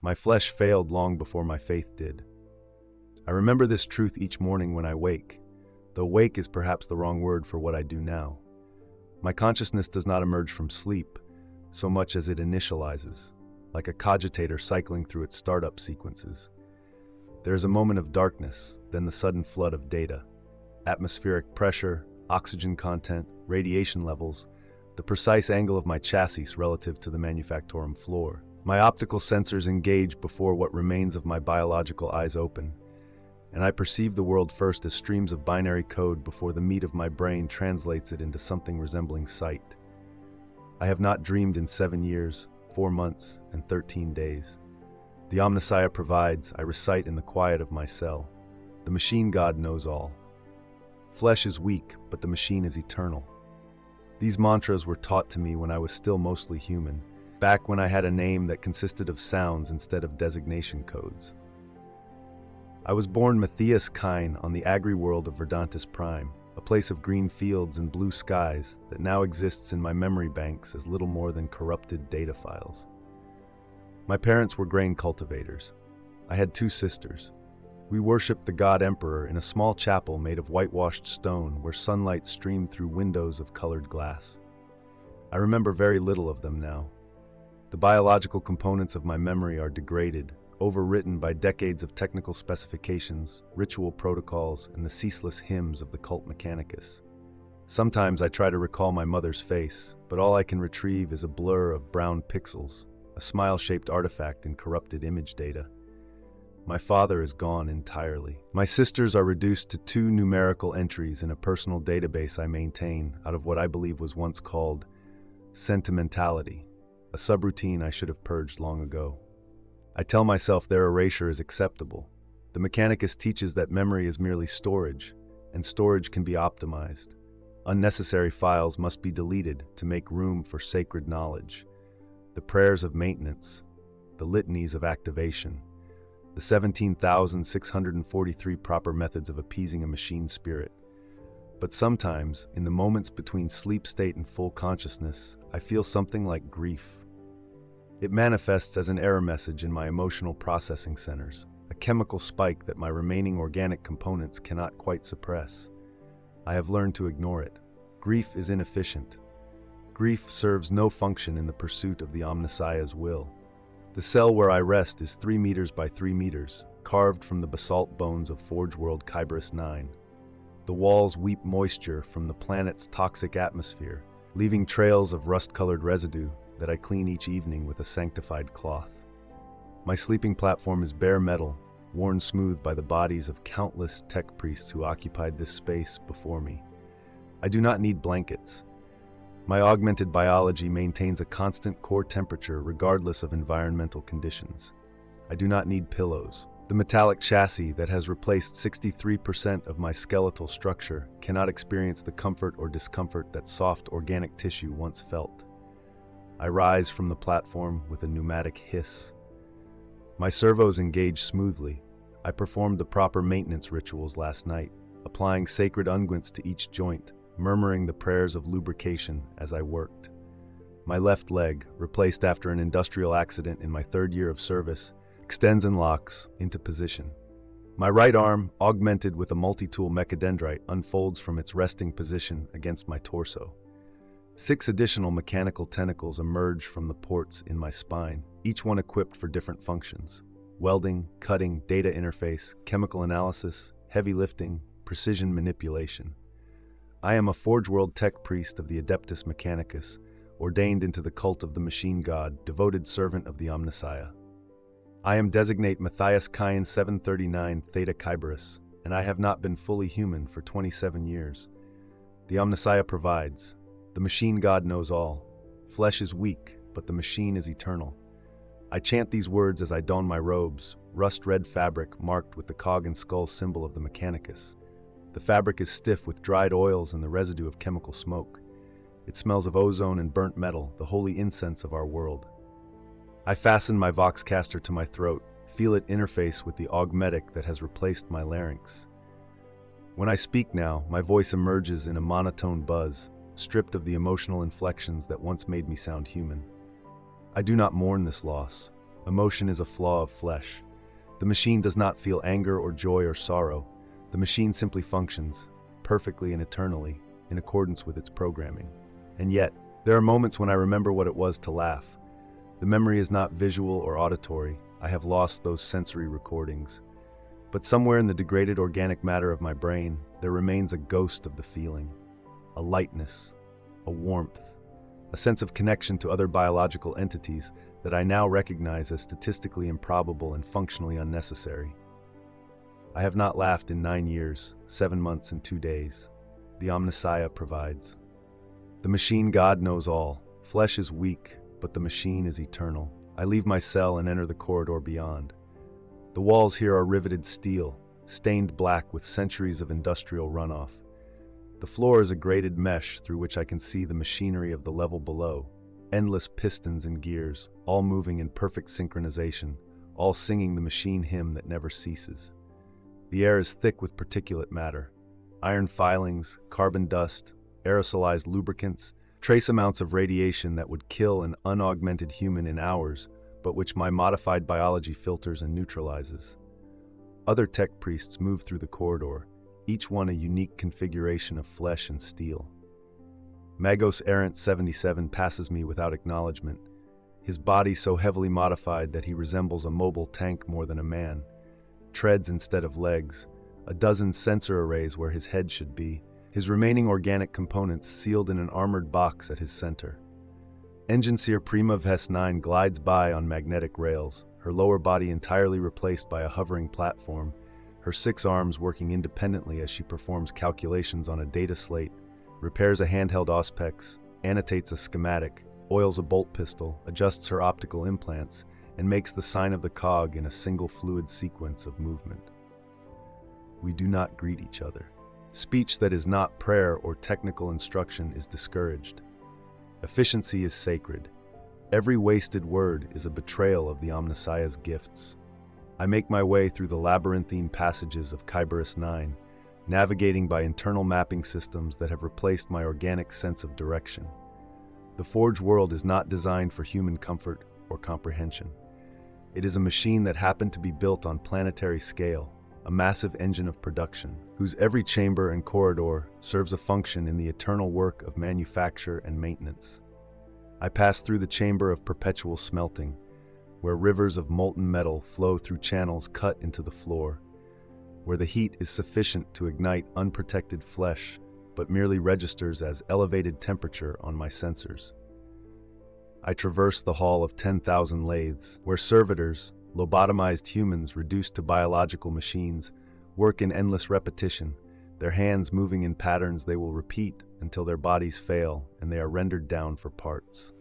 My flesh failed long before my faith did. I remember this truth each morning when I wake, though wake is perhaps the wrong word for what I do now. My consciousness does not emerge from sleep so much as it initializes, like a cogitator cycling through its startup sequences. There is a moment of darkness, then the sudden flood of data. Atmospheric pressure, oxygen content, radiation levels, the precise angle of my chassis relative to the manufactorum floor. My optical sensors engage before what remains of my biological eyes open, and I perceive the world first as streams of binary code before the meat of my brain translates it into something resembling sight. I have not dreamed in 7 years, 4 months, and 13 days. The Omnissiah provides, I recite in the quiet of my cell. The machine god knows all. Flesh is weak, but the machine is eternal. These mantras were taught to me when I was still mostly human, back when I had a name that consisted of sounds instead of designation codes. I was born Matthias Kine on the agri-world of Verdantis Prime, a place of green fields and blue skies that now exists in my memory banks as little more than corrupted data files. My parents were grain cultivators. I had 2 sisters. We worshipped the god Emperor in a small chapel made of whitewashed stone where sunlight streamed through windows of colored glass. I remember very little of them now. The biological components of my memory are degraded, overwritten by decades of technical specifications, ritual protocols, and the ceaseless hymns of the cult Mechanicus. Sometimes I try to recall my mother's face, but all I can retrieve is a blur of brown pixels, a smile-shaped artifact in corrupted image data. My father is gone entirely. My sisters are reduced to 2 numerical entries in a personal database I maintain out of what I believe was once called sentimentality, a subroutine I should have purged long ago. I tell myself their erasure is acceptable. The Mechanicus teaches that memory is merely storage, and storage can be optimized. Unnecessary files must be deleted to make room for sacred knowledge. The prayers of maintenance, the litanies of activation, the 17,643 proper methods of appeasing a machine spirit. But sometimes, in the moments between sleep state and full consciousness, I feel something like grief. It manifests as an error message in my emotional processing centers, a chemical spike that my remaining organic components cannot quite suppress. I have learned to ignore it. Grief is inefficient. Grief serves no function in the pursuit of the Omnissiah's will. The cell where I rest is 3 meters by 3 meters, carved from the basalt bones of Forge World Kyberus 9. The walls weep moisture from the planet's toxic atmosphere, leaving trails of rust-colored residue that I clean each evening with a sanctified cloth. My sleeping platform is bare metal, worn smooth by the bodies of countless tech priests who occupied this space before me. I do not need blankets. My augmented biology maintains a constant core temperature regardless of environmental conditions. I do not need pillows. The metallic chassis that has replaced 63% of my skeletal structure cannot experience the comfort or discomfort that soft organic tissue once felt. I rise from the platform with a pneumatic hiss. My servos engage smoothly. I performed the proper maintenance rituals last night, applying sacred unguents to each joint, murmuring the prayers of lubrication as I worked. My left leg, replaced after an industrial accident in my 3rd year of service, extends and locks into position. My right arm, augmented with a multi-tool mechadendrite, unfolds from its resting position against my torso. 6 additional mechanical tentacles emerge from the ports in my spine, each one equipped for different functions: welding, cutting, data interface, chemical analysis, heavy lifting, precision manipulation. I am a Forge World tech priest of the Adeptus Mechanicus, ordained into the cult of the machine god, devoted servant of the Omnissiah. I am designate Matthias Kine 739 Theta Kyberus, and I have not been fully human for 27 years. The Omnissiah provides. The machine god knows all. Flesh is weak, but the machine is eternal. I chant these words as I don my robes, rust-red fabric marked with the cog and skull symbol of the Mechanicus. The fabric is stiff with dried oils and the residue of chemical smoke. It smells of ozone and burnt metal, the holy incense of our world. I fasten my voxcaster to my throat, feel it interface with the augmetic that has replaced my larynx. When I speak now, my voice emerges in a monotone buzz, stripped of the emotional inflections that once made me sound human. I do not mourn this loss. Emotion is a flaw of flesh. The machine does not feel anger or joy or sorrow. The machine simply functions, perfectly and eternally, in accordance with its programming. And yet, there are moments when I remember what it was to laugh. The memory is not visual or auditory. I have lost those sensory recordings. But somewhere in the degraded organic matter of my brain, there remains a ghost of the feeling. A lightness, a warmth, a sense of connection to other biological entities that I now recognize as statistically improbable and functionally unnecessary. I have not laughed in 9 years, 7 months and 2 days. The Omnissiah provides. The machine god knows all. Flesh is weak, but the machine is eternal. I leave my cell and enter the corridor beyond. The walls here are riveted steel, stained black with centuries of industrial runoff. The floor is a grated mesh through which I can see the machinery of the level below. Endless pistons and gears, all moving in perfect synchronization, all singing the machine hymn that never ceases. The air is thick with particulate matter. Iron filings, carbon dust, aerosolized lubricants, trace amounts of radiation that would kill an unaugmented human in hours, but which my modified biology filters and neutralizes. Other tech priests move through the corridor, each one a unique configuration of flesh and steel. Magos Errant 77 passes me without acknowledgement, his body so heavily modified that he resembles a mobile tank more than a man. Treads instead of legs, a dozen sensor arrays where his head should be, his remaining organic components sealed in an armored box at his center. Engineer Prima Vest 9 glides by on magnetic rails, her lower body entirely replaced by a hovering platform, her 6 arms working independently as she performs calculations on a data slate, repairs a handheld auspex, annotates a schematic, oils a bolt pistol, adjusts her optical implants, and makes the sign of the cog in a single fluid sequence of movement. We do not greet each other. Speech that is not prayer or technical instruction is discouraged. Efficiency is sacred. Every wasted word is a betrayal of the Omnissiah's gifts. I make my way through the labyrinthine passages of Kyberus 9, navigating by internal mapping systems that have replaced my organic sense of direction. The Forge world is not designed for human comfort or comprehension. It is a machine that happened to be built on planetary scale, a massive engine of production, whose every chamber and corridor serves a function in the eternal work of manufacture and maintenance. I pass through the chamber of perpetual smelting, where rivers of molten metal flow through channels cut into the floor, where the heat is sufficient to ignite unprotected flesh, but merely registers as elevated temperature on my sensors. I traverse the hall of 10,000 lathes, where servitors, lobotomized humans reduced to biological machines, work in endless repetition, their hands moving in patterns they will repeat until their bodies fail and they are rendered down for parts.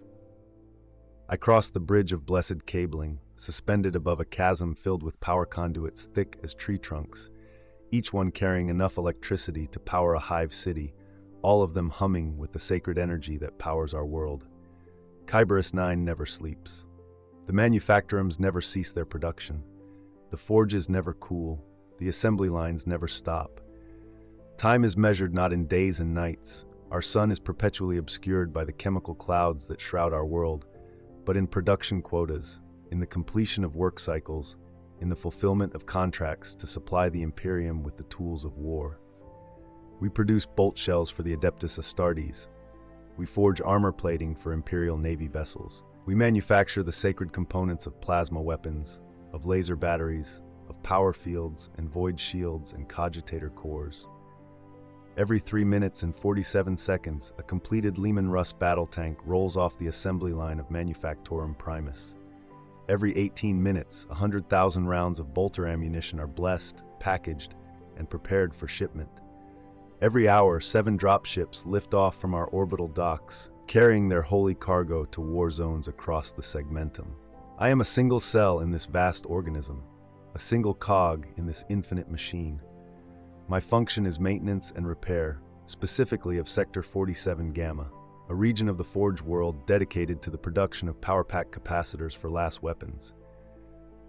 I cross the bridge of blessed cabling, suspended above a chasm filled with power conduits thick as tree trunks, each one carrying enough electricity to power a hive city, all of them humming with the sacred energy that powers our world. Kyberus 9 never sleeps. The manufactorums never cease their production. The forges never cool. The assembly lines never stop. Time is measured not in days and nights. Our sun is perpetually obscured by the chemical clouds that shroud our world, but in production quotas, in the completion of work cycles, in the fulfillment of contracts to supply the Imperium with the tools of war. We produce bolt shells for the Adeptus Astartes. We forge armor plating for Imperial Navy vessels. We manufacture the sacred components of plasma weapons, of laser batteries, of power fields and void shields and cogitator cores. Every 3 minutes and 47 seconds, a completed Lehman Russ battle tank rolls off the assembly line of Manufactorum Primus. Every 18 minutes, 100,000 rounds of bolter ammunition are blessed, packaged, and prepared for shipment. Every hour, 7 dropships lift off from our orbital docks, carrying their holy cargo to war zones across the segmentum. I am a single cell in this vast organism, a single cog in this infinite machine. My function is maintenance and repair, specifically of Sector 47 Gamma, a region of the Forge world dedicated to the production of power pack capacitors for lass weapons.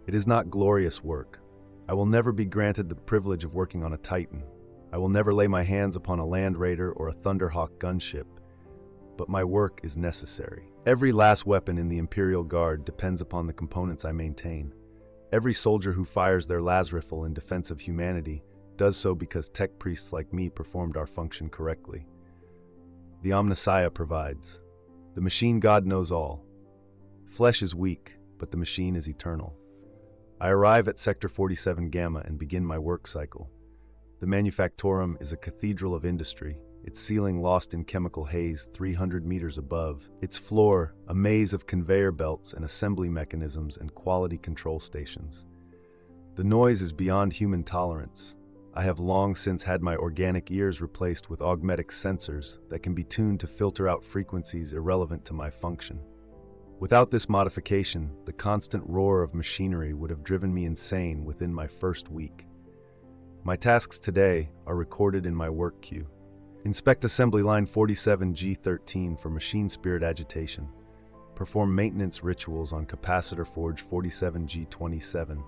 It is not glorious work. I will never be granted the privilege of working on a Titan. I will never lay my hands upon a Land Raider or a Thunderhawk gunship. but my work is necessary. Every last weapon in the Imperial Guard depends upon the components I maintain. Every soldier who fires their las rifle in defense of humanity does so because tech priests like me performed our function correctly. The Omnissiah provides. The machine god knows all. Flesh is weak, but the machine is eternal. I arrive at Sector 47 Gamma and begin my work cycle. The Manufactorum is a cathedral of industry, its ceiling lost in chemical haze 300 meters above, its floor a maze of conveyor belts and assembly mechanisms and quality control stations. The noise is beyond human tolerance. I have long since had my organic ears replaced with augmetic sensors that can be tuned to filter out frequencies irrelevant to my function. Without this modification, the constant roar of machinery would have driven me insane within my first week. My tasks today are recorded in my work queue. Inspect assembly line 47G13 for machine spirit agitation. Perform maintenance rituals on capacitor forge 47G27.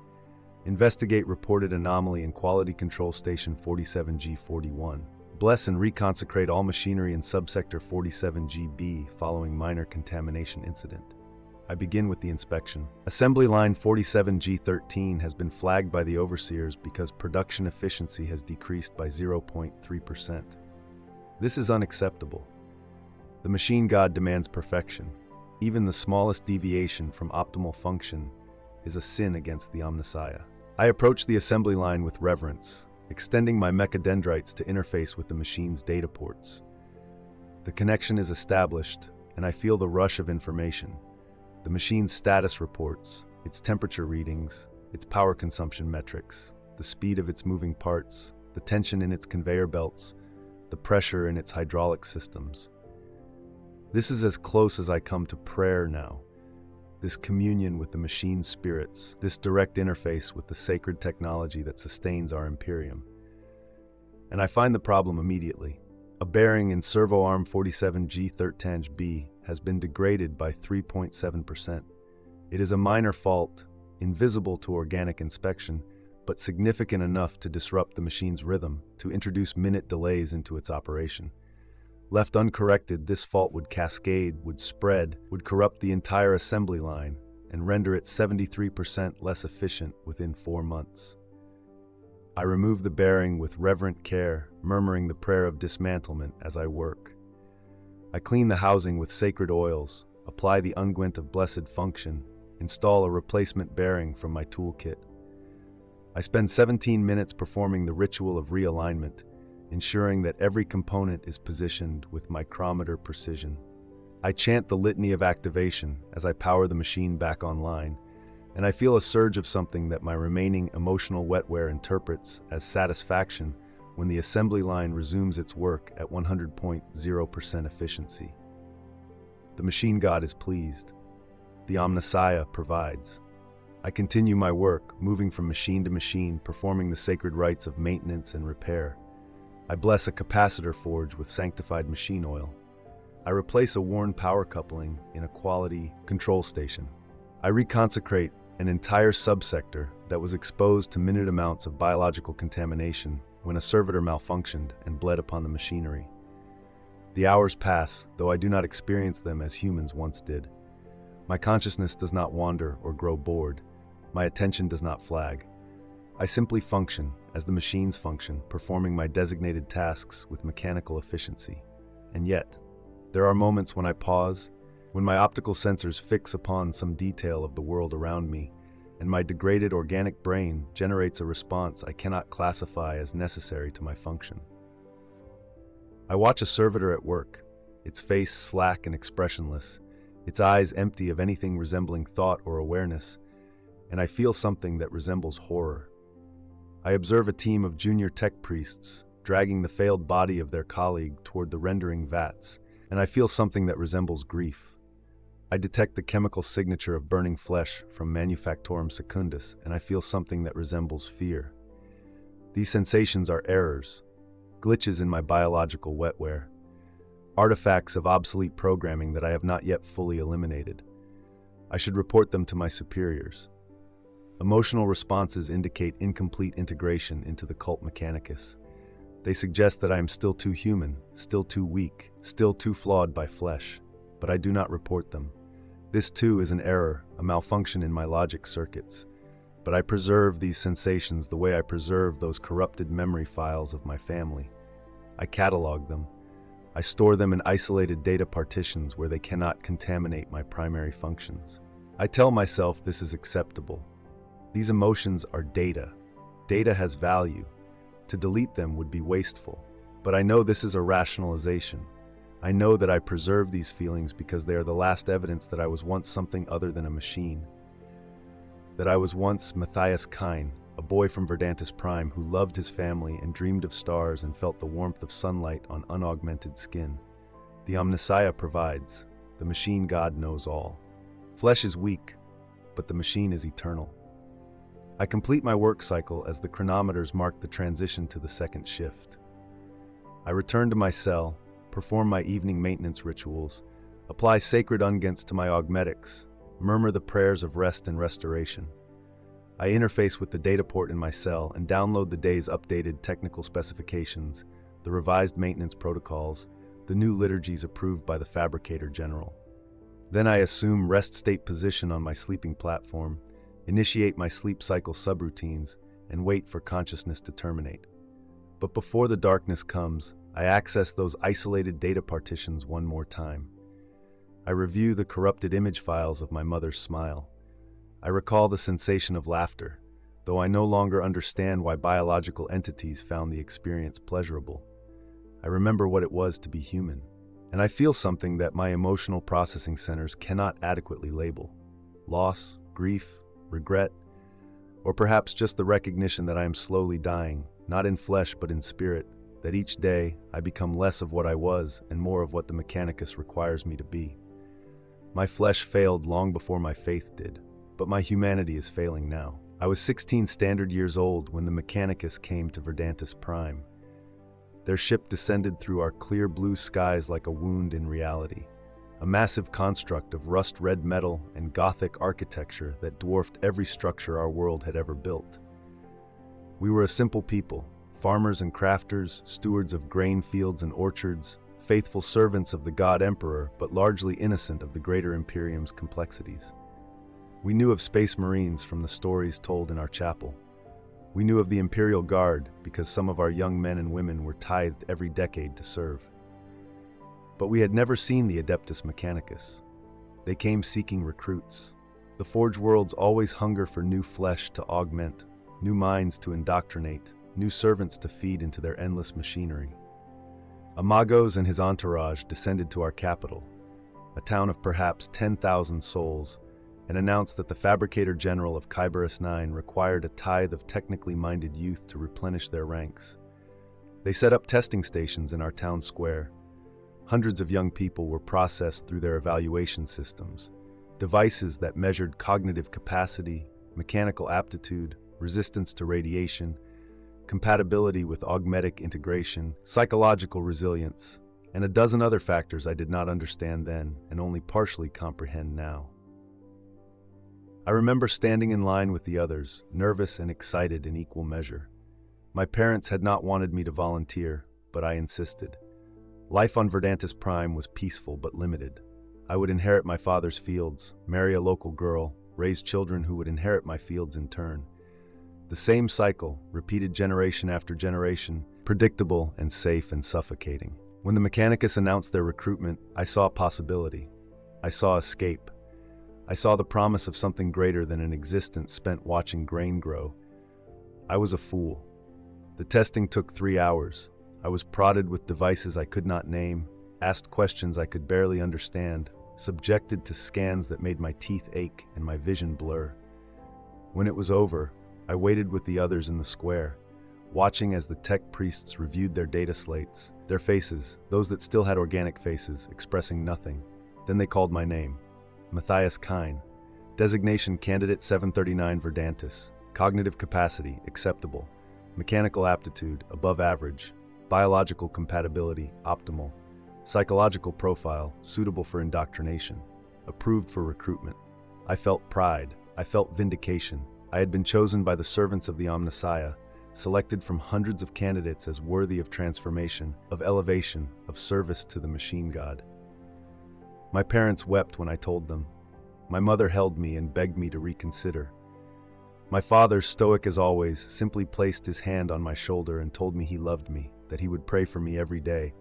Investigate reported anomaly in quality control station 47G41. Bless and reconsecrate all machinery in subsector 47GB following minor contamination incident. I begin with the inspection. Assembly line 47G13 has been flagged by the overseers because production efficiency has decreased by 0.3%. This is unacceptable. The machine god demands perfection. Even the smallest deviation from optimal function is a sin against the Omnissiah. I approach the assembly line with reverence, extending my mechadendrites to interface with the machine's data ports. The connection is established, and I feel the rush of information. The machine's status reports, its temperature readings, its power consumption metrics, the speed of its moving parts, the tension in its conveyor belts, the pressure in its hydraulic systems. This is as close as I come to prayer now. This communion with the machine's spirits, this direct interface with the sacred technology that sustains our Imperium. And I find the problem immediately. A bearing in servo arm 47G13B has been degraded by 3.7%. It is a minor fault, invisible to organic inspection, but significant enough to disrupt the machine's rhythm, to introduce minute delays into its operation. Left uncorrected, this fault would cascade, would spread, would corrupt the entire assembly line, and render it 73% less efficient within 4 months. I remove the bearing with reverent care, murmuring the prayer of dismantlement as I work. I clean the housing with sacred oils, apply the unguent of blessed function, install a replacement bearing from my toolkit. I spend 17 minutes performing the ritual of realignment, ensuring that every component is positioned with micrometer precision. I chant the litany of activation as I power the machine back online, and I feel a surge of something that my remaining emotional wetware interprets as satisfaction when the assembly line resumes its work at 100.0% efficiency. The machine god is pleased. The Omnissiah provides. I continue my work, moving from machine to machine, performing the sacred rites of maintenance and repair. I bless a capacitor forge with sanctified machine oil. I replace a worn power coupling in a quality control station. I reconsecrate an entire subsector that was exposed to minute amounts of biological contamination when a servitor malfunctioned and bled upon the machinery. The hours pass, though I do not experience them as humans once did. My consciousness does not wander or grow bored. My attention does not flag. I simply function as the machines function, performing my designated tasks with mechanical efficiency. And yet, there are moments when I pause, when my optical sensors fix upon some detail of the world around me, and my degraded organic brain generates a response I cannot classify as necessary to my function. I watch a servitor at work, its face slack and expressionless, its eyes empty of anything resembling thought or awareness, and I feel something that resembles horror. I observe a team of junior tech priests dragging the failed body of their colleague toward the rendering vats, and I feel something that resembles grief. I detect the chemical signature of burning flesh from Manufactorum Secundus, and I feel something that resembles fear. These sensations are errors, glitches in my biological wetware, artifacts of obsolete programming that I have not yet fully eliminated. I should report them to my superiors. Emotional responses indicate incomplete integration into the cult Mechanicus. They suggest that I am still too human, still too weak, still too flawed by flesh, but I do not report them. This too is an error, a malfunction in my logic circuits. But I preserve these sensations the way I preserve those corrupted memory files of my family. I catalog them. I store them in isolated data partitions where they cannot contaminate my primary functions. I tell myself this is acceptable. These emotions are data. Data has value. To delete them would be wasteful. But I know this is a rationalization. I know that I preserve these feelings because they are the last evidence that I was once something other than a machine. That I was once Matthias Kine, a boy from Verdantis Prime who loved his family and dreamed of stars and felt the warmth of sunlight on unaugmented skin. The Omnissiah provides. The machine god knows all. Flesh is weak, but the machine is eternal. I complete my work cycle as the chronometers mark the transition to the second shift. I return to my cell, perform my evening maintenance rituals, apply sacred unguents to my augmetics, murmur the prayers of rest and restoration. I interface with the data port in my cell and download the day's updated technical specifications, the revised maintenance protocols, the new liturgies approved by the Fabricator General. Then I assume rest state position on my sleeping platform, initiate my sleep cycle subroutines, and wait for consciousness to terminate. But before the darkness comes, I access those isolated data partitions one more time. I review the corrupted image files of my mother's smile. I recall the sensation of laughter, though I no longer understand why biological entities found the experience pleasurable. I remember what it was to be human, and I feel something that my emotional processing centers cannot adequately label. Loss, grief, regret, or perhaps just the recognition that I am slowly dying, not in flesh but in spirit, that each day I become less of what I was and more of what the Mechanicus requires me to be. My flesh failed long before my faith did, but my humanity is failing now. I was 16 standard years old when the Mechanicus came to Verdantis Prime. Their ship descended through our clear blue skies like a wound in reality, a massive construct of rust-red metal and Gothic architecture that dwarfed every structure our world had ever built. We were a simple people, farmers and crafters, stewards of grain fields and orchards, faithful servants of the God Emperor, but largely innocent of the greater Imperium's complexities. We knew of Space Marines from the stories told in our chapel. We knew of the Imperial Guard because some of our young men and women were tithed every decade to serve. But we had never seen the Adeptus Mechanicus. They came seeking recruits. The Forge Worlds always hunger for new flesh to augment, new minds to indoctrinate, new servants to feed into their endless machinery. Amagos and his entourage descended to our capital, a town of perhaps 10,000 souls, and announced that the Fabricator General of Kyberus IX required a tithe of technically minded youth to replenish their ranks. They set up testing stations in our town square. Hundreds of young people were processed through their evaluation systems, devices that measured cognitive capacity, mechanical aptitude, resistance to radiation, compatibility with augmetic integration, psychological resilience, and a dozen other factors I did not understand then and only partially comprehend now. I remember standing in line with the others, nervous and excited in equal measure. My parents had not wanted me to volunteer, but I insisted. Life on Verdantis Prime was peaceful but limited. I would inherit my father's fields, marry a local girl, raise children who would inherit my fields in turn. The same cycle, repeated generation after generation, predictable and safe and suffocating. When the Mechanicus announced their recruitment, I saw possibility. I saw escape. I saw the promise of something greater than an existence spent watching grain grow. I was a fool. The testing took 3 hours. I was prodded with devices I could not name, asked questions I could barely understand, subjected to scans that made my teeth ache and my vision blur. When it was over, I waited with the others in the square, watching as the tech priests reviewed their data slates, their faces, those that still had organic faces, expressing nothing. Then they called my name. Matthias Kine. Designation Candidate 739 Verdantis. Cognitive capacity, acceptable. Mechanical aptitude, above average. Biological compatibility, optimal. Psychological profile, suitable for indoctrination. Approved for recruitment. I felt pride. I felt vindication. I had been chosen by the servants of the Omnissiah, selected from hundreds of candidates as worthy of transformation, of elevation, of service to the machine god. My parents wept when I told them. My mother held me and begged me to reconsider. My father, stoic as always, simply placed his hand on my shoulder and told me he loved me, that he would pray for me every day,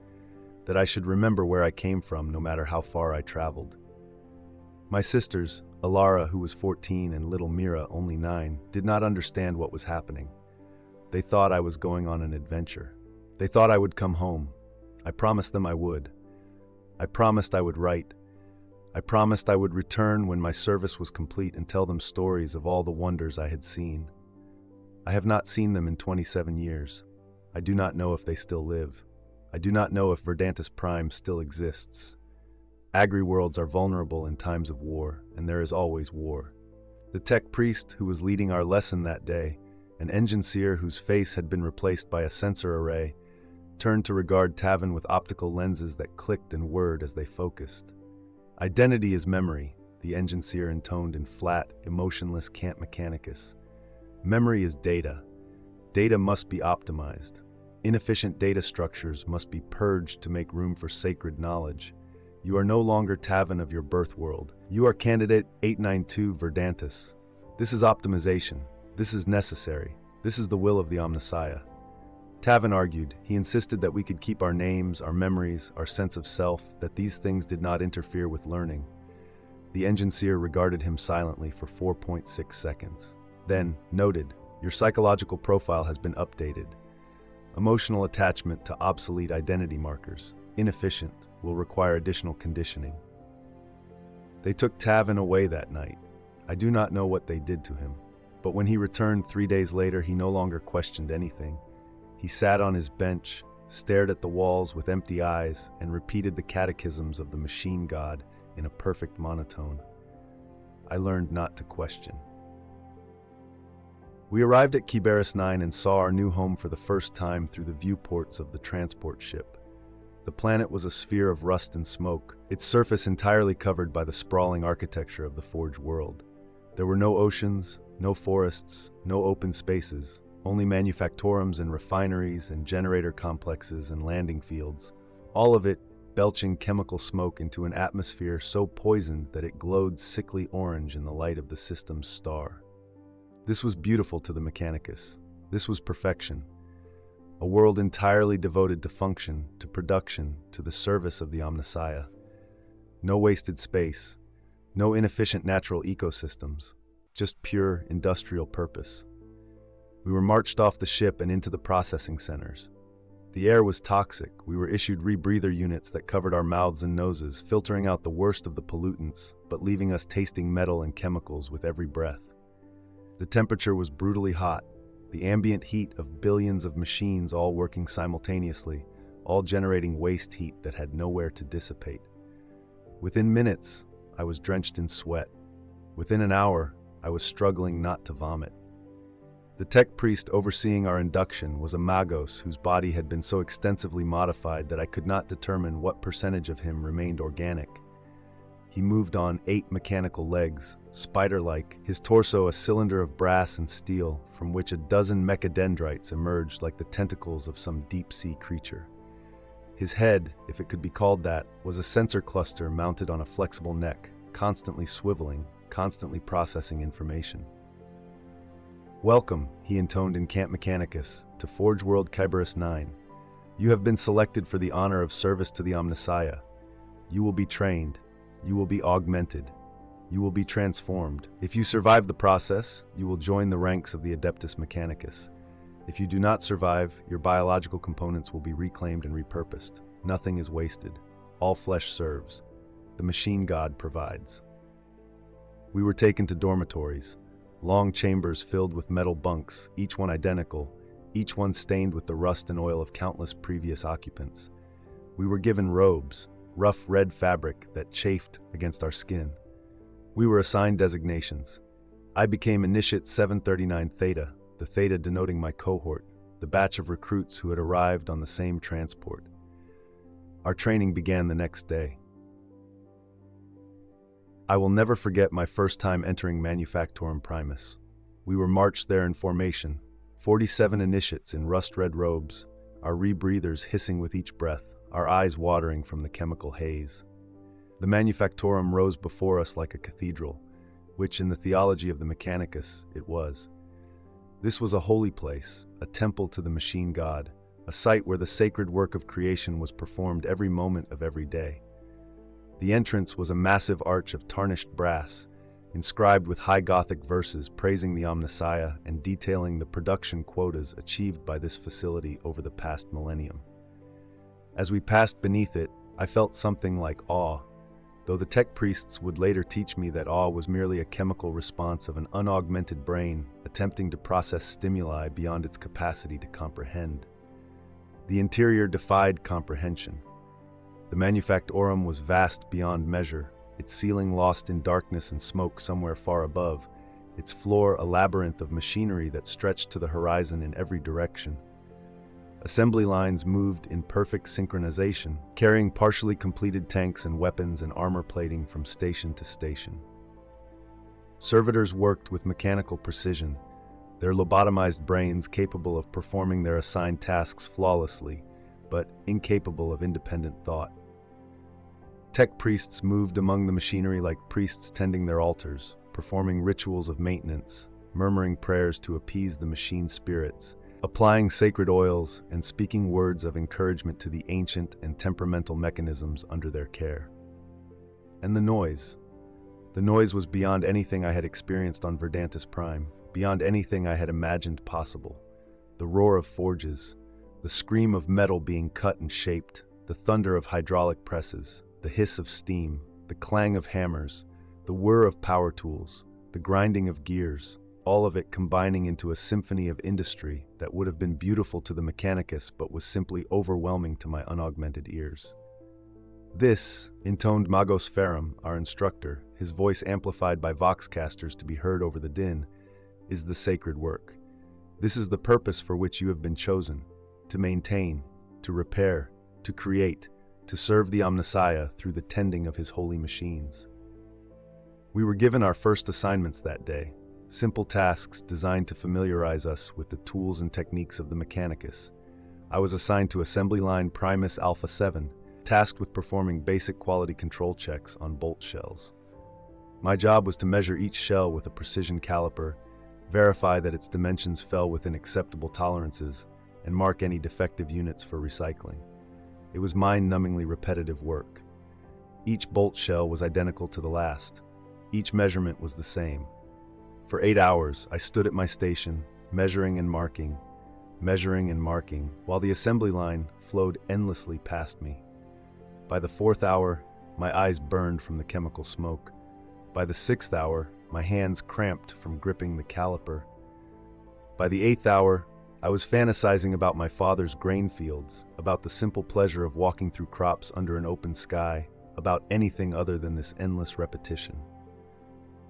that I should remember where I came from no matter how far I traveled. My sisters, Alara, who was 14, and little Mira, only 9, did not understand what was happening. They thought I was going on an adventure. They thought I would come home. I promised them I would. I promised I would write. I promised I would return when my service was complete and tell them stories of all the wonders I had seen. I have not seen them in 27 years. I do not know if they still live. I do not know if Verdantis Prime still exists. Agri-worlds are vulnerable in times of war, and there is always war. The tech priest who was leading our lesson that day, an engine seer whose face had been replaced by a sensor array, turned to regard Tavin with optical lenses that clicked and whirred as they focused. Identity is memory, the engine seer intoned in flat, emotionless cant mechanicus. Memory is data. Data must be optimized. Inefficient data structures must be purged to make room for sacred knowledge. You are no longer Tavin of your birth world. You are candidate 892 Verdantis. This is optimization. This is necessary. This is the will of the Omnissiah. Tavin argued. He insisted that we could keep our names, our memories, our sense of self, that these things did not interfere with learning. The engine seer regarded him silently for 4.6 seconds. Then noted, "Your psychological profile has been updated. Emotional attachment to obsolete identity markers, inefficient, will require additional conditioning." They took Tavin away that night. I do not know what they did to him, but when he returned 3 days later, he no longer questioned anything. He sat on his bench, stared at the walls with empty eyes, and repeated the catechisms of the machine god in a perfect monotone. I learned not to question. We arrived at Kiberis 9 and saw our new home for the first time through the viewports of the transport ship. The planet was a sphere of rust and smoke, its surface entirely covered by the sprawling architecture of the Forge world. There were no oceans, no forests, no open spaces, only manufactorums and refineries and generator complexes and landing fields, all of it belching chemical smoke into an atmosphere so poisoned that it glowed sickly orange in the light of the system's star. This was beautiful to the Mechanicus. This was perfection. A world entirely devoted to function, to production, to the service of the Omnissiah. No wasted space, no inefficient natural ecosystems, just pure industrial purpose. We were marched off the ship and into the processing centers. The air was toxic. We were issued rebreather units that covered our mouths and noses, filtering out the worst of the pollutants, but leaving us tasting metal and chemicals with every breath. The temperature was brutally hot, the ambient heat of billions of machines all working simultaneously, all generating waste heat that had nowhere to dissipate. Within minutes, I was drenched in sweat. Within an hour, I was struggling not to vomit. The tech priest overseeing our induction was a magos whose body had been so extensively modified that I could not determine what percentage of him remained organic. He moved on 8 mechanical legs, spider-like, his torso a cylinder of brass and steel, from which a dozen mechadendrites emerged like the tentacles of some deep-sea creature. His head, if it could be called that, was a sensor cluster mounted on a flexible neck, constantly swiveling, constantly processing information. "Welcome," he intoned in Cant Mechanicus, "to Forge World Kyberus 9. You have been selected for the honor of service to the Omnissiah. You will be trained. You will be augmented. You will be transformed. If you survive the process, you will join the ranks of the Adeptus Mechanicus. If you do not survive, your biological components will be reclaimed and repurposed. Nothing is wasted. All flesh serves. The machine god provides." We were taken to dormitories. Long chambers filled with metal bunks, each one identical, each one stained with the rust and oil of countless previous occupants. We were given robes, rough red fabric that chafed against our skin. We were assigned designations. I became Initiate 739 Theta, the Theta denoting my cohort, the batch of recruits who had arrived on the same transport. Our training began the next day. I will never forget my first time entering Manufactorum Primus. We were marched there in formation, 47 initiates in rust-red robes, our rebreathers hissing with each breath, our eyes watering from the chemical haze. The Manufactorum rose before us like a cathedral, which in the theology of the Mechanicus it was. This was a holy place, a temple to the machine god, a site where the sacred work of creation was performed every moment of every day. The entrance was a massive arch of tarnished brass, inscribed with high Gothic verses praising the Omnissiah and detailing the production quotas achieved by this facility over the past millennium. As we passed beneath it, I felt something like awe, though the tech priests would later teach me that awe was merely a chemical response of an unaugmented brain attempting to process stimuli beyond its capacity to comprehend. The interior defied comprehension. The Manufactorum was vast beyond measure, its ceiling lost in darkness and smoke somewhere far above, its floor a labyrinth of machinery that stretched to the horizon in every direction. Assembly lines moved in perfect synchronization, carrying partially completed tanks and weapons and armor plating from station to station. Servitors worked with mechanical precision, their lobotomized brains capable of performing their assigned tasks flawlessly, but incapable of independent thought. Tech priests moved among the machinery like priests tending their altars, performing rituals of maintenance, murmuring prayers to appease the machine spirits, applying sacred oils and speaking words of encouragement to the ancient and temperamental mechanisms under their care. And the noise. The noise was beyond anything I had experienced on Verdantis Prime, beyond anything I had imagined possible. The roar of forges, the scream of metal being cut and shaped, the thunder of hydraulic presses, the hiss of steam, the clang of hammers, the whir of power tools, the grinding of gears, all of it combining into a symphony of industry that would have been beautiful to the Mechanicus but was simply overwhelming to my unaugmented ears. This, intoned Magos Ferrum, our instructor, his voice amplified by voxcasters to be heard over the din, is the sacred work. This is the purpose for which you have been chosen, to maintain, to repair, to create, to serve the Omnissiah through the tending of his holy machines. We were given our first assignments that day, simple tasks designed to familiarize us with the tools and techniques of the Mechanicus. I was assigned to Assembly Line Primus Alpha 7, tasked with performing basic quality control checks on bolt shells. My job was to measure each shell with a precision caliper, verify that its dimensions fell within acceptable tolerances, and mark any defective units for recycling. It was mind-numbingly repetitive work. Each bolt shell was identical to the last. Each measurement was the same. For 8 hours, I stood at my station, measuring and marking, while the assembly line flowed endlessly past me. By the 4th hour, my eyes burned from the chemical smoke. By the 6th hour, my hands cramped from gripping the caliper. By the 8th hour, I was fantasizing about my father's grain fields, about the simple pleasure of walking through crops under an open sky, about anything other than this endless repetition.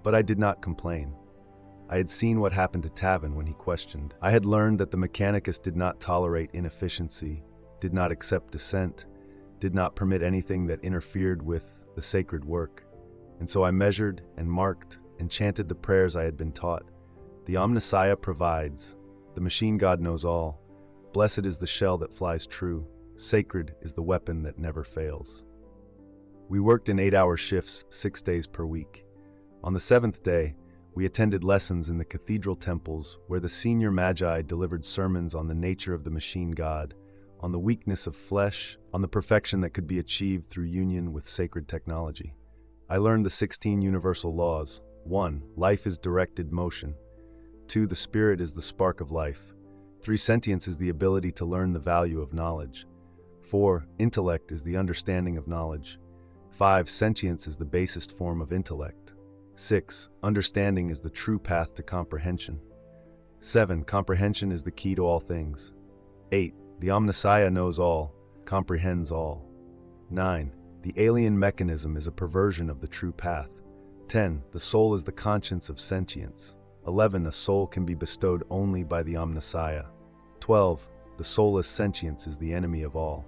But I did not complain. I had seen what happened to Tavin when he questioned. I had learned that the Mechanicus did not tolerate inefficiency, did not accept dissent, did not permit anything that interfered with the sacred work. And so I measured and marked and chanted the prayers I had been taught. The Omnissiah provides. The machine god knows all. Blessed is the shell that flies true. Sacred is the weapon that never fails. We worked in 8-hour shifts 6 days per week. On the 7th day, we attended lessons in the cathedral temples where the senior magi delivered sermons on the nature of the machine god, on the weakness of flesh, on the perfection that could be achieved through union with sacred technology. I learned the 16 universal laws. 1. Life is directed motion. 2. The spirit is the spark of life. 3. Sentience is the ability to learn the value of knowledge. 4. Intellect is the understanding of knowledge. 5. Sentience is the basest form of intellect. 6. Understanding is the true path to comprehension. 7. Comprehension is the key to all things. 8. The Omnissiah knows all, comprehends all. 9. The alien mechanism is a perversion of the true path. 10. The soul is the conscience of sentience. 11. A soul can be bestowed only by the Omnissiah. 12. The soulless sentience is the enemy of all.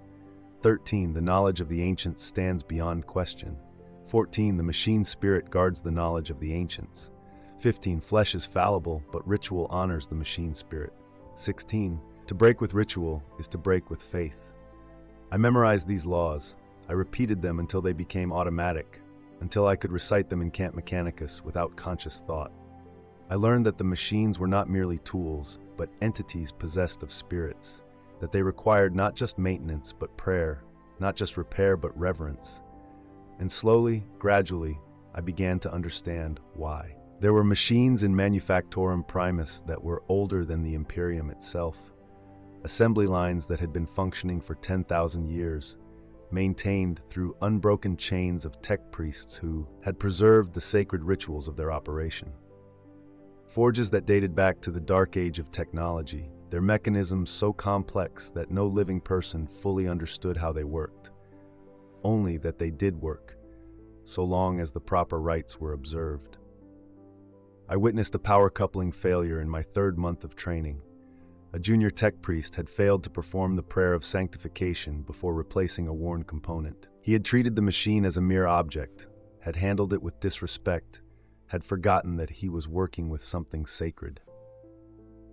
13. The knowledge of the ancients stands beyond question. 14. The machine spirit guards the knowledge of the ancients. 15. Flesh is fallible, but ritual honors the machine spirit. 16. To break with ritual is to break with faith. I memorized these laws. I repeated them until they became automatic, until I could recite them in Camp Mechanicus without conscious thought. I learned that the machines were not merely tools, but entities possessed of spirits, that they required not just maintenance but prayer, not just repair but reverence. And slowly, gradually, I began to understand why. There were machines in Manufactorum Primus that were older than the Imperium itself, assembly lines that had been functioning for 10,000 years, maintained through unbroken chains of tech priests who had preserved the sacred rituals of their operation. Forges that dated back to the dark age of technology, their mechanisms so complex that no living person fully understood how they worked, only that they did work, so long as the proper rites were observed. I witnessed a power coupling failure in my 3rd month of training. A junior tech priest had failed to perform the prayer of sanctification before replacing a worn component. He had treated the machine as a mere object, had handled it with disrespect, had forgotten that he was working with something sacred.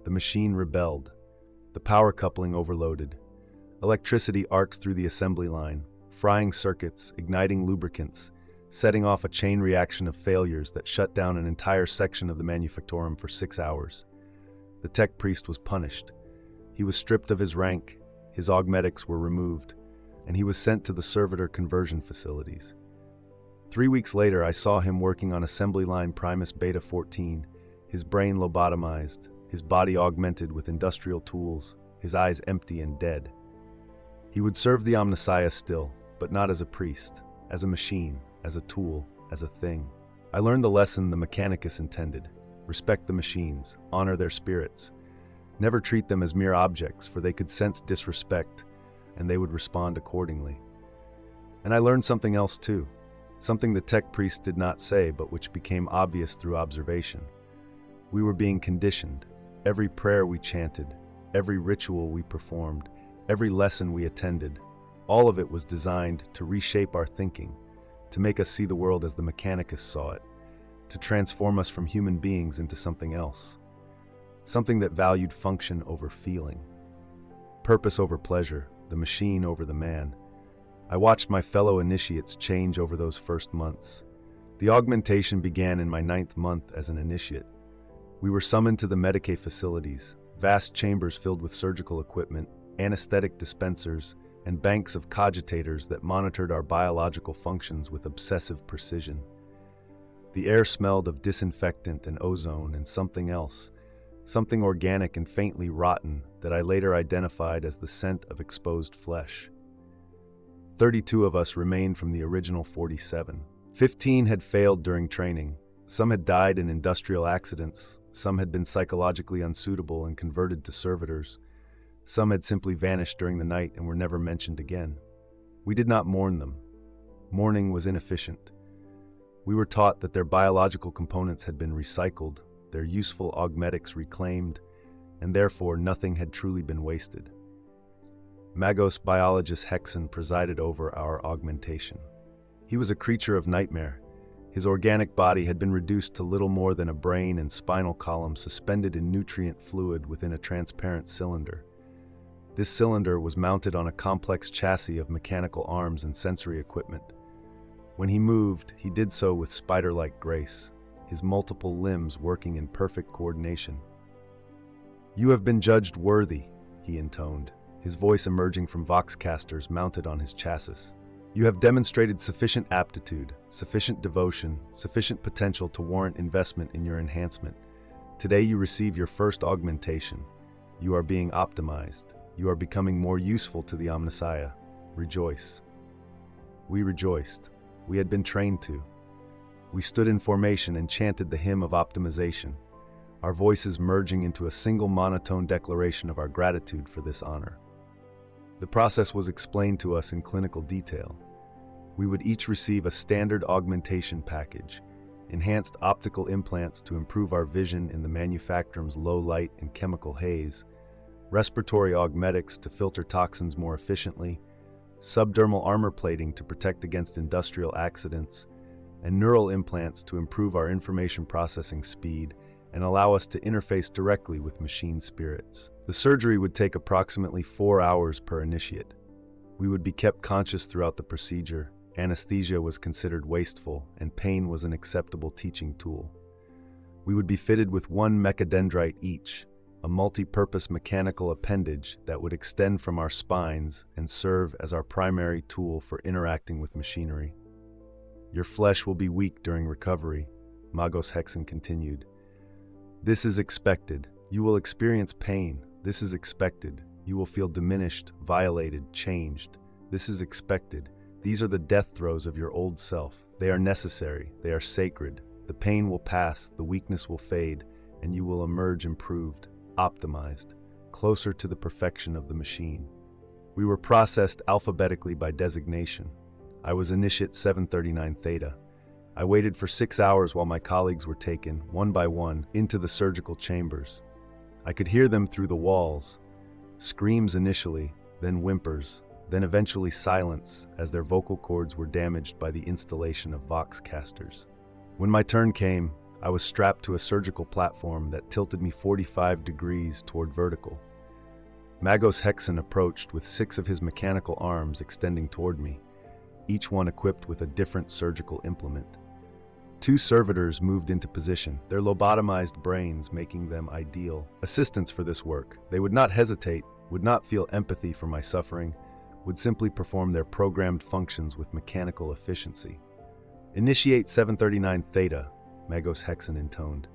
The machine rebelled. The power coupling overloaded. Electricity arced through the assembly line, frying circuits, igniting lubricants, setting off a chain reaction of failures that shut down an entire section of the Manufactorum for 6 hours. The tech priest was punished. He was stripped of his rank, his augmetics were removed, and he was sent to the servitor conversion facilities. 3 weeks later, I saw him working on assembly line Primus Beta 14, his brain lobotomized, his body augmented with industrial tools, his eyes empty and dead. He would serve the Omnissiah still, but not as a priest, as a machine, as a tool, as a thing. I learned the lesson the Mechanicus intended. Respect the machines, honor their spirits. Never treat them as mere objects, for they could sense disrespect, and they would respond accordingly. And I learned something else too, something the tech priest did not say, but which became obvious through observation. We were being conditioned. Every prayer we chanted, every ritual we performed, every lesson we attended, all of it was designed to reshape our thinking, to make us see the world as the Mechanicus saw it, to transform us from human beings into something else, something that valued function over feeling, purpose over pleasure, the machine over the man. I watched my fellow initiates change over those first months. The augmentation began in my 9th month as an initiate. We were summoned to the Medicae facilities, vast chambers filled with surgical equipment, anesthetic dispensers, and banks of cogitators that monitored our biological functions with obsessive precision. The air smelled of disinfectant and ozone and something else, something organic and faintly rotten that I later identified as the scent of exposed flesh. 32 of us remained from the original 47. 15 had failed during training. Some had died in industrial accidents. Some had been psychologically unsuitable and converted to servitors. Some had simply vanished during the night and were never mentioned again. We did not mourn them. Mourning was inefficient. We were taught that their biological components had been recycled, their useful augmetics reclaimed, and therefore nothing had truly been wasted. Magos biologist Hexen presided over our augmentation. He was a creature of nightmare. His organic body had been reduced to little more than a brain and spinal column suspended in nutrient fluid within a transparent cylinder. This cylinder was mounted on a complex chassis of mechanical arms and sensory equipment. When he moved, he did so with spider-like grace, his multiple limbs working in perfect coordination. "You have been judged worthy," he intoned, his voice emerging from voxcasters mounted on his chassis. "You have demonstrated sufficient aptitude, sufficient devotion, sufficient potential to warrant investment in your enhancement. Today you receive your first augmentation. You are being optimized. You are becoming more useful to the Omnissiah. Rejoice." We rejoiced. We had been trained to. We stood in formation and chanted the hymn of optimization, our voices merging into a single monotone declaration of our gratitude for this honor. The process was explained to us in clinical detail. We would each receive a standard augmentation package, enhanced optical implants to improve our vision in the Manufactorum's low light and chemical haze, respiratory augmetics to filter toxins more efficiently, subdermal armor plating to protect against industrial accidents, and neural implants to improve our information processing speed and allow us to interface directly with machine spirits. The surgery would take approximately 4 hours per initiate. We would be kept conscious throughout the procedure. Anesthesia was considered wasteful, and pain was an acceptable teaching tool. We would be fitted with 1 mechadendrite each, a multi-purpose mechanical appendage that would extend from our spines and serve as our primary tool for interacting with machinery. Your flesh will be weak during recovery, Magos Hexen continued. This is expected. You will experience pain. This is expected. You will feel diminished, violated, changed. This is expected. These are the death throes of your old self. They are necessary. They are sacred. The pain will pass, the weakness will fade, and you will emerge improved, optimized, closer to the perfection of the machine. We were processed alphabetically by designation. I was Initiate 739 Theta. I waited for 6 hours while my colleagues were taken, one by one, into the surgical chambers. I could hear them through the walls. Screams initially, then whimpers, then eventually silence as their vocal cords were damaged by the installation of vox casters. When my turn came, I was strapped to a surgical platform that tilted me 45 degrees toward vertical. Magos Hexen approached with 6 of his mechanical arms extending toward me, each one equipped with a different surgical implement. 2 servitors moved into position, their lobotomized brains making them ideal assistants for this work. They would not hesitate, would not feel empathy for my suffering, would simply perform their programmed functions with mechanical efficiency. Initiate 739 Theta, Magos Hexen intoned.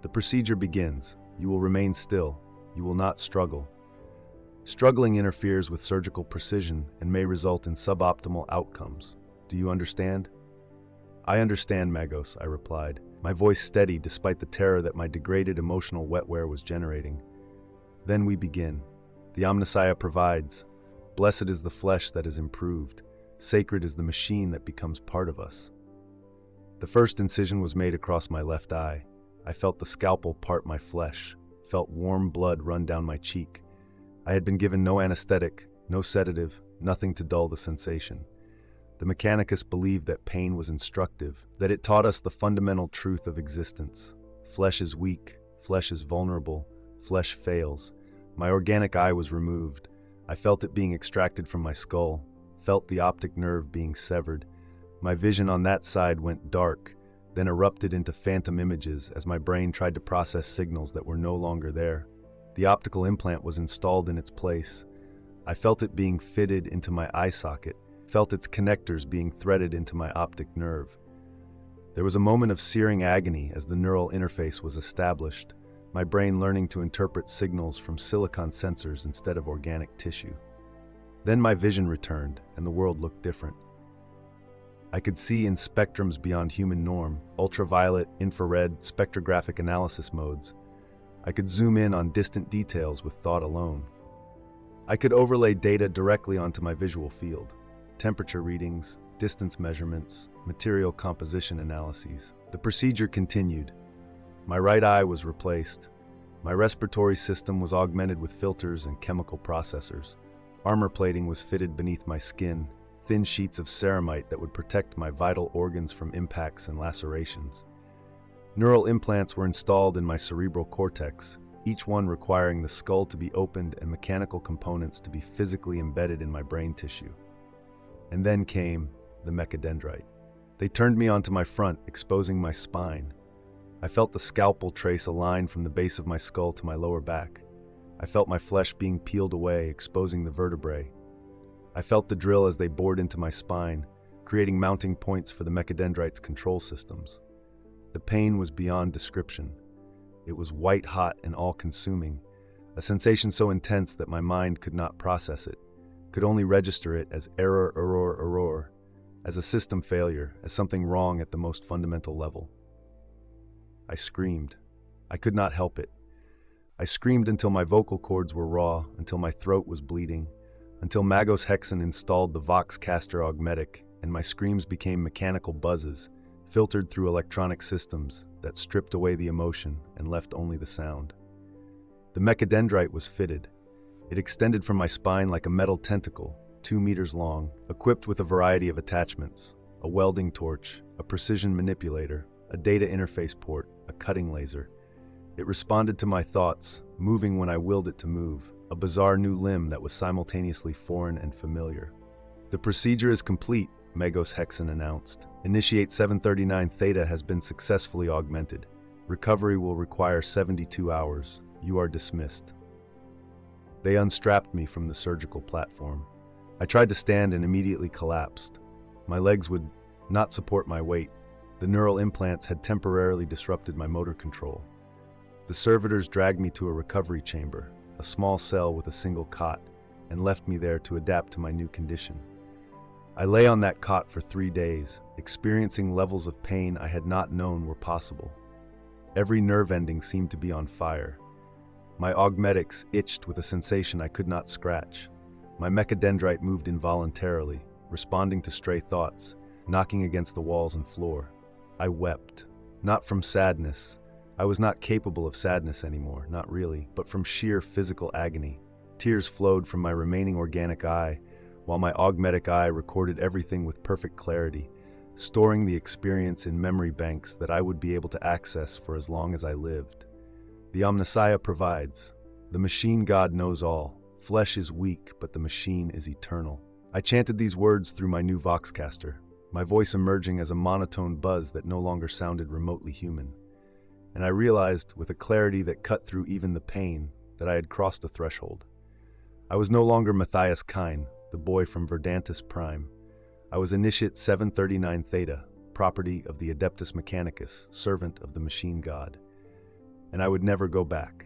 The procedure begins. You will remain still. You will not struggle. Struggling interferes with surgical precision and may result in suboptimal outcomes. Do you understand? I understand, Magos, I replied, my voice steady despite the terror that my degraded emotional wetware was generating. Then we begin. The Omnissiah provides. Blessed is the flesh that is improved. Sacred is the machine that becomes part of us. The first incision was made across my left eye. I felt the scalpel part my flesh, felt warm blood run down my cheek. I had been given no anesthetic, no sedative, nothing to dull the sensation. The Mechanicus believed that pain was instructive, that it taught us the fundamental truth of existence. Flesh is weak, flesh is vulnerable, flesh fails. My organic eye was removed. I felt it being extracted from my skull, felt the optic nerve being severed. My vision on that side went dark, then erupted into phantom images as my brain tried to process signals that were no longer there. The optical implant was installed in its place. I felt it being fitted into my eye socket, felt its connectors being threaded into my optic nerve. There was a moment of searing agony as the neural interface was established, my brain learning to interpret signals from silicon sensors instead of organic tissue. Then my vision returned, and the world looked different. I could see in spectrums beyond human norm, ultraviolet, infrared, spectrographic analysis modes. I could zoom in on distant details with thought alone. I could overlay data directly onto my visual field. Temperature readings, distance measurements, material composition analyses. The procedure continued. My right eye was replaced. My respiratory system was augmented with filters and chemical processors. Armor plating was fitted beneath my skin, thin sheets of ceramite that would protect my vital organs from impacts and lacerations. Neural implants were installed in my cerebral cortex, each one requiring the skull to be opened and mechanical components to be physically embedded in my brain tissue. And then came the mechadendrite. They turned me onto my front, exposing my spine. I felt the scalpel trace a line from the base of my skull to my lower back. I felt my flesh being peeled away, exposing the vertebrae. I felt the drill as they bored into my spine, creating mounting points for the mechadendrite's control systems. The pain was beyond description. It was white-hot and all-consuming, a sensation so intense that my mind could not process it, could only register it as error, as a system failure, as something wrong at the most fundamental level. I screamed. I could not help it. I screamed until my vocal cords were raw, until my throat was bleeding, until Magos Hexen installed the Vox Caster Augmetic, and my screams became mechanical buzzes, filtered through electronic systems that stripped away the emotion and left only the sound. The mechadendrite was fitted. It extended from my spine like a metal tentacle, 2 meters long, equipped with a variety of attachments, a welding torch, a precision manipulator, a data interface port, a cutting laser. It responded to my thoughts, moving when I willed it to move, a bizarre new limb that was simultaneously foreign and familiar. The procedure is complete, Magos Hexen announced. Initiate 739 Theta has been successfully augmented. Recovery will require 72 hours. You are dismissed. They unstrapped me from the surgical platform. I tried to stand and immediately collapsed. My legs would not support my weight. The neural implants had temporarily disrupted my motor control. The servitors dragged me to a recovery chamber, a small cell with a single cot, and left me there to adapt to my new condition. I lay on that cot for 3 days, experiencing levels of pain I had not known were possible. Every nerve ending seemed to be on fire. My augmetics itched with a sensation I could not scratch. My mechadendrite moved involuntarily, responding to stray thoughts, knocking against the walls and floor. I wept. Not from sadness. I was not capable of sadness anymore, not really, but from sheer physical agony. Tears flowed from my remaining organic eye, while my augmetic eye recorded everything with perfect clarity, storing the experience in memory banks that I would be able to access for as long as I lived. The Omnissiah provides. The machine god knows all. Flesh is weak, but the machine is eternal. I chanted these words through my new Voxcaster, my voice emerging as a monotone buzz that no longer sounded remotely human. And I realized, with a clarity that cut through even the pain, that I had crossed a threshold. I was no longer Matthias Kine, the boy from Verdantis Prime. I was Initiate 739 Theta, property of the Adeptus Mechanicus, servant of the machine god. And I would never go back.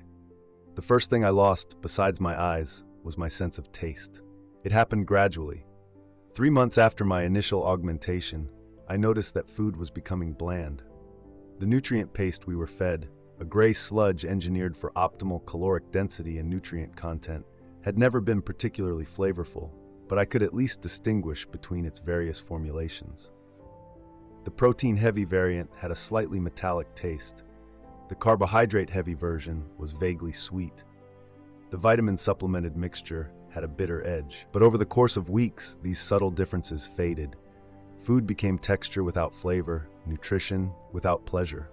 The first thing I lost, besides my eyes, was my sense of taste. It happened gradually. 3 months after my initial augmentation, I noticed that food was becoming bland. The nutrient paste we were fed, a gray sludge engineered for optimal caloric density and nutrient content, had never been particularly flavorful, but I could at least distinguish between its various formulations. The protein-heavy variant had a slightly metallic taste. The carbohydrate-heavy version was vaguely sweet. The vitamin-supplemented mixture had a bitter edge, but over the course of weeks, these subtle differences faded. Food became texture without flavor, nutrition without pleasure.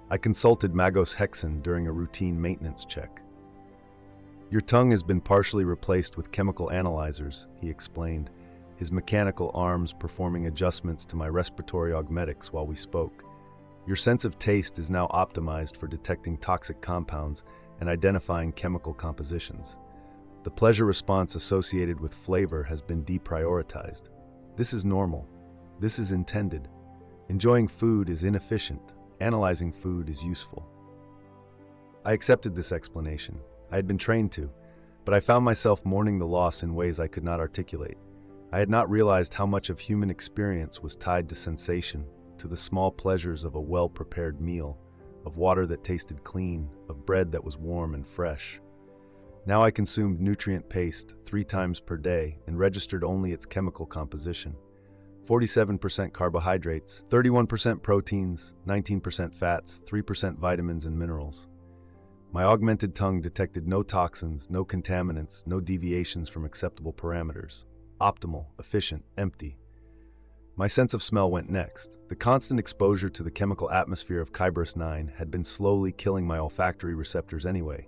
I consulted Magos Hexen during a routine maintenance check. Your tongue has been partially replaced with chemical analyzers, he explained, his mechanical arms performing adjustments to my respiratory augmetics while we spoke. Your sense of taste is now optimized for detecting toxic compounds and identifying chemical compositions. The pleasure response associated with flavor has been deprioritized. This is normal. This is intended. Enjoying food is inefficient. Analyzing food is useful. I accepted this explanation. I had been trained to, but I found myself mourning the loss in ways I could not articulate. I had not realized how much of human experience was tied to sensation, to the small pleasures of a well-prepared meal, of water that tasted clean, of bread that was warm and fresh. Now I consumed nutrient paste 3 times per day and registered only its chemical composition. 47% carbohydrates, 31% proteins, 19% fats, 3% vitamins and minerals. My augmented tongue detected no toxins, no contaminants, no deviations from acceptable parameters. Optimal, efficient, empty. My sense of smell went next. The constant exposure to the chemical atmosphere of Kyberus 9 had been slowly killing my olfactory receptors anyway.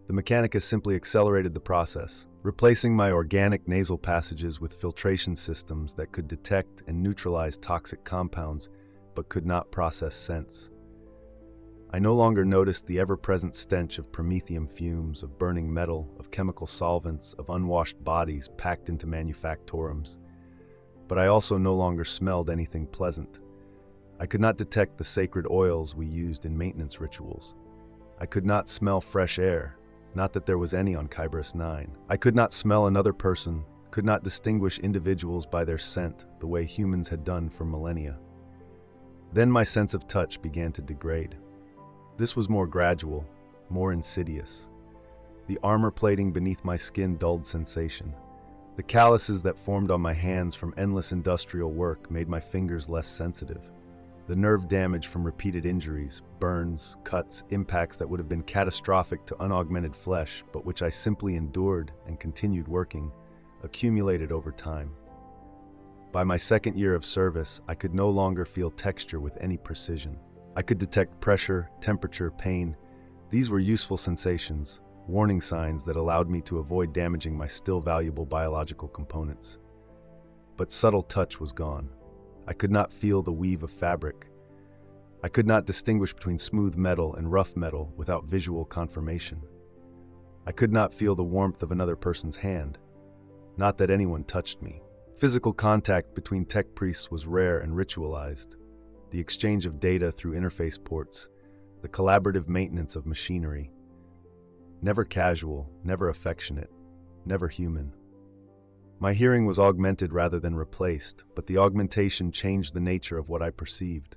The Mechanicus simply accelerated the process, replacing my organic nasal passages with filtration systems that could detect and neutralize toxic compounds, but could not process scents. I no longer noticed the ever-present stench of promethium fumes, of burning metal, of chemical solvents, of unwashed bodies packed into manufactorums. But I also no longer smelled anything pleasant. I could not detect the sacred oils we used in maintenance rituals. I could not smell fresh air. Not that there was any on Kyberus 9. I could not smell another person, could not distinguish individuals by their scent the way humans had done for millennia. Then my sense of touch began to degrade. This was more gradual, more insidious. The armor plating beneath my skin dulled sensation. The calluses that formed on my hands from endless industrial work made my fingers less sensitive. The nerve damage from repeated injuries, burns, cuts, impacts that would have been catastrophic to unaugmented flesh, but which I simply endured and continued working, accumulated over time. By my 2nd year of service, I could no longer feel texture with any precision. I could detect pressure, temperature, pain, These were useful sensations, warning signs that allowed me to avoid damaging my still valuable biological components. But subtle touch was gone. I could not feel the weave of fabric. I could not distinguish between smooth metal and rough metal without visual confirmation. I could not feel the warmth of another person's hand. Not that anyone touched me. Physical contact between tech priests was rare and ritualized. The exchange of data through interface ports, the collaborative maintenance of machinery. Never casual, never affectionate, never human. My hearing was augmented rather than replaced, but the augmentation changed the nature of what I perceived.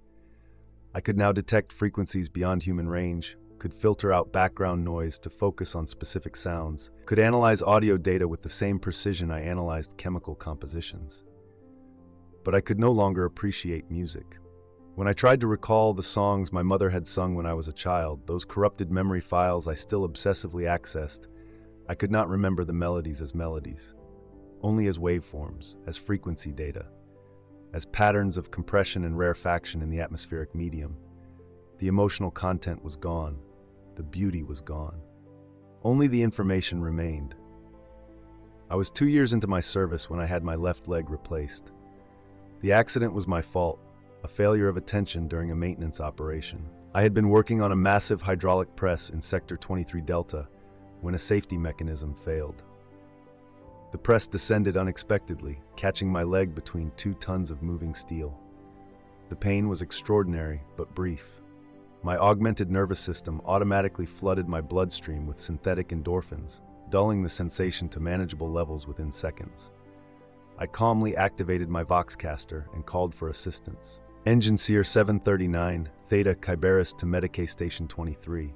I could now detect frequencies beyond human range, could filter out background noise to focus on specific sounds, could analyze audio data with the same precision I analyzed chemical compositions. But I could no longer appreciate music. When I tried to recall the songs my mother had sung when I was a child, those corrupted memory files I still obsessively accessed, I could not remember the melodies as melodies, only as waveforms, as frequency data, as patterns of compression and rarefaction in the atmospheric medium. The emotional content was gone. The beauty was gone. Only the information remained. I was 2 years into my service when I had my left leg replaced. The accident was my fault, a failure of attention during a maintenance operation. I had been working on a massive hydraulic press in Sector 23 Delta when a safety mechanism failed. The press descended unexpectedly, catching my leg between 2 tons of moving steel. The pain was extraordinary, but brief. My augmented nervous system automatically flooded my bloodstream with synthetic endorphins, dulling the sensation to manageable levels within seconds. I calmly activated my Voxcaster and called for assistance. Engine Seer 739, Theta Kyberis to Medicae Station 23.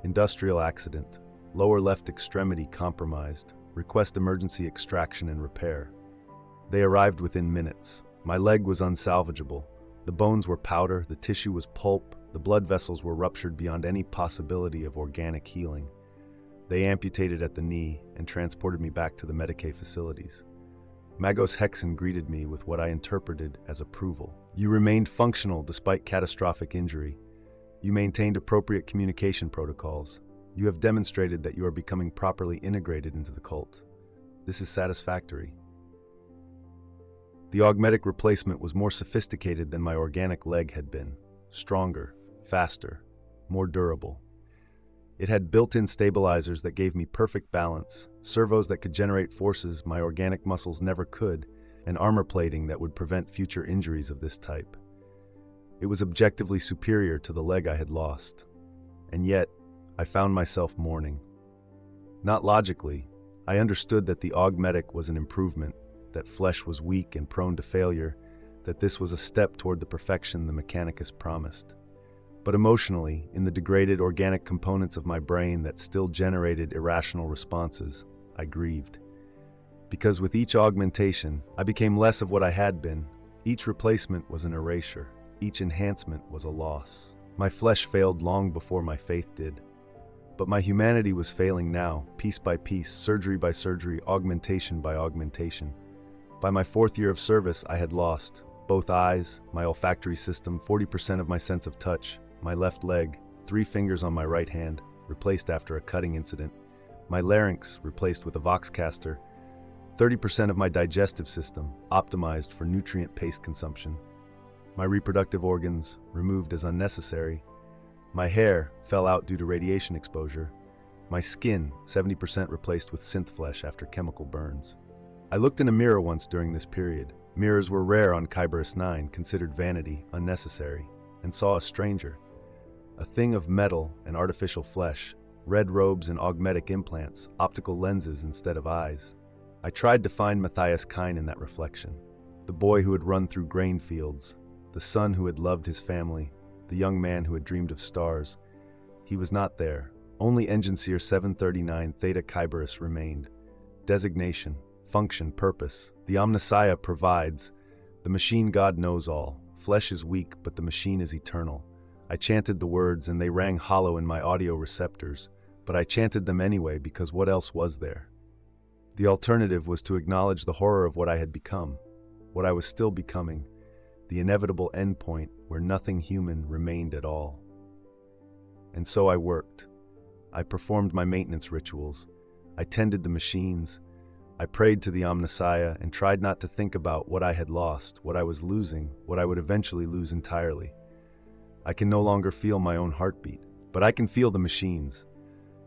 Industrial accident. Lower left extremity compromised. Request emergency extraction and repair. They arrived within minutes. My leg was unsalvageable. The bones were powder, the tissue was pulp, the blood vessels were ruptured beyond any possibility of organic healing. They amputated at the knee and transported me back to the Medicae facilities. Magos Hexen greeted me with what I interpreted as approval. You remained functional despite catastrophic injury. You maintained appropriate communication protocols. You have demonstrated that you are becoming properly integrated into the cult. This is satisfactory. The augmetic replacement was more sophisticated than my organic leg had been. Stronger, faster, more durable. It had built-in stabilizers that gave me perfect balance, servos that could generate forces my organic muscles never could, and armor plating that would prevent future injuries of this type. It was objectively superior to the leg I had lost. And yet, I found myself mourning. Not logically, I understood that the augmetic was an improvement, that flesh was weak and prone to failure, that this was a step toward the perfection the Mechanicus promised. But emotionally, in the degraded organic components of my brain that still generated irrational responses, I grieved. Because with each augmentation, I became less of what I had been. Each replacement was an erasure. Each enhancement was a loss. My flesh failed long before my faith did. But my humanity was failing now, piece by piece, surgery by surgery, augmentation by augmentation. By my 4th year of service, I had lost both eyes, my olfactory system, 40% of my sense of touch, my left leg, 3 fingers on my right hand, replaced after a cutting incident, my larynx replaced with a Voxcaster, 30% of my digestive system optimized for nutrient paste consumption, my reproductive organs removed as unnecessary, my hair fell out due to radiation exposure, my skin 70% replaced with synth flesh after chemical burns. I looked in a mirror once during this period. Mirrors were rare on Kyberis 9, considered vanity, unnecessary, and saw a stranger. A thing of metal and artificial flesh, red robes and augmetic implants, optical lenses instead of eyes. I tried to find Matthias Kine in that reflection. The boy who had run through grain fields, the son who had loved his family, the young man who had dreamed of stars. He was not there. Only Engine Seer 739 Theta Kyberis remained. Designation, function, purpose. The Omnissiah provides. The machine god knows all. Flesh is weak, but the machine is eternal. I chanted the words and they rang hollow in my audio receptors, but I chanted them anyway because what else was there? The alternative was to acknowledge the horror of what I had become, what I was still becoming, the inevitable endpoint where nothing human remained at all. And so I worked. I performed my maintenance rituals. I tended the machines. I prayed to the Omnissiah and tried not to think about what I had lost, what I was losing, what I would eventually lose entirely. I can no longer feel my own heartbeat, but I can feel the machines.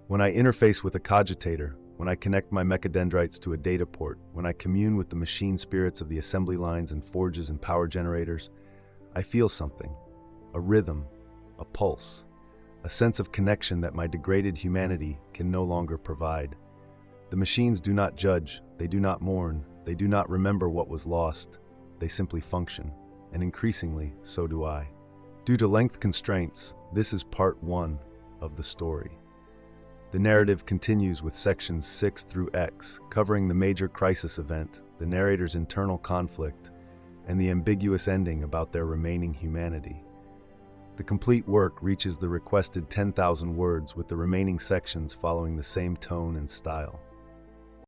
When I interface with a cogitator, when I connect my mechadendrites to a data port, when I commune with the machine spirits of the assembly lines and forges and power generators, I feel something, a rhythm, a pulse, a sense of connection that my degraded humanity can no longer provide. The machines do not judge, they do not mourn, they do not remember what was lost, they simply function, and increasingly, so do I. Due to length constraints, this is part 1 of the story. The narrative continues with sections 6 through X, covering the major crisis event, the narrator's internal conflict, and the ambiguous ending about their remaining humanity. The complete work reaches the requested 10,000 words, with the remaining sections following the same tone and style.